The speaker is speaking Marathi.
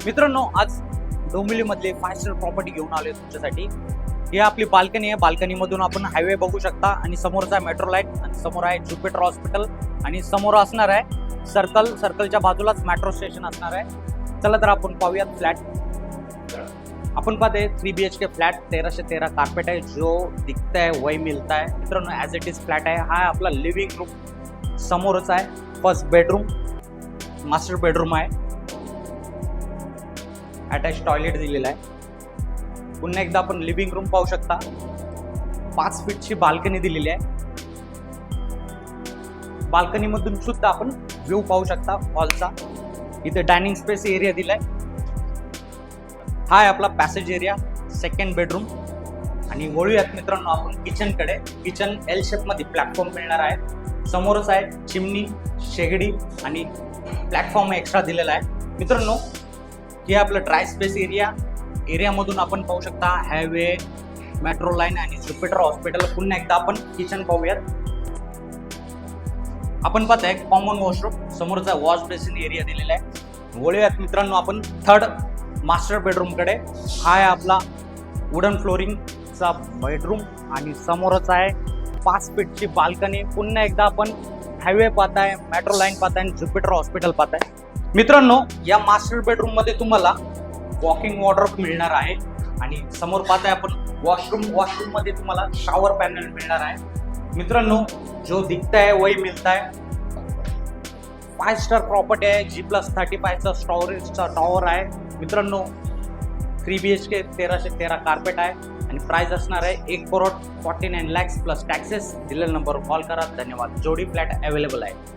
मित्रांनो, आज डोंबिवलीमधली 5 स्टार प्रॉपर्टी घेऊन आलोय तुमच्यासाठी। ही आपली बाल्कनी आहे। बाल्कनी मधून आपण हायवे बघू शकता आणि समोरचा आहे मेट्रो लाईन आणि समोर आहे ज्युपिटर हॉस्पिटल आणि समोर असणार आहे सर्कलच्या बाजूलाच मेट्रो स्टेशन असणार आहे। चला तर आपण पाहूयात फ्लॅट। आपण पाहते 3 BHK फ्लॅट 1313 कार्पेट आहे, जो दिखता है वही मिलता है। मित्रांनो, ॲज इट इज फ्लॅट आहे। हा आपला लिव्हिंग रूम समोरच आहे, फर्स्ट बेडरूम, मास्टर बेडरूम आहे, अटॅच टॉयलेट दिलेला आहे। पुन्हा एकदा आपण लिव्हिंग रूम पाहू शकता। 5 फीटची बाल्कनी दिलेली आहे। बाल्कनी मधून सुद्धा आपण व्ह्यू पाहू शकता हॉलचा। इथे डायनिंग स्पेस एरिया दिलाय। हा आहे आपला पॅसेज एरिया, सेकंड बेडरूम। आणि वळूयात मित्रांनो आपण किचन कडे। किचन एल शेप मध्ये प्लॅटफॉर्म मिळणार आहे। समोरच आहे चिमणी, शेगडी आणि प्लॅटफॉर्म एक्स्ट्रा दिलेला आहे। मित्रांनो, हे आपलं ड्राय स्पेस एरिया मधून आपण पाहू शकता हायवे, मेट्रो लाईन आणि ज्युपिटर हॉस्पिटल। पुन्हा एकदा आपण किचन पाहूयात। आपण पाहताय कॉमन वॉशरूम, समोरचा वॉश बेसिन एरिया दिलेला आहे। वळूयात मित्रांनो आपण थर्ड मास्टर बेडरूम कडे। हा आहे आपला वुडन फ्लोरिंगचा बेडरूम आणि समोरच आहे 5 फीटची बाल्कनी। पुन्हा एकदा आपण हायवे पाहताय, मेट्रो लाईन पाहताय आणि ज्युपिटर हॉस्पिटल पाहताय। मित्रांनो, या मास्टर बेडरूम मध्ये तुम्हाला वॉकिंग वॉर्डरोब मिळणार आहे आणि समोर पाहताय आपण वॉशरूम मध्ये तुम्हाला शॉवर पॅनल मिळणार आहे। मित्रांनो, जो दिखता है वही मिलता है। 5 स्टार प्रॉपर्टी आहे। G+35 चा स्टोरेजचा टॉवर आहे। मित्रांनो, 3 BHK 1313 कार्पेट आहे आणि प्राइस असणार आहे 1,49,00,000 प्लस टॅक्सेस। दिलेल्या नंबरवर कॉल करा। धन्यवाद। जोडी फ्लॅट अवेलेबल आहे।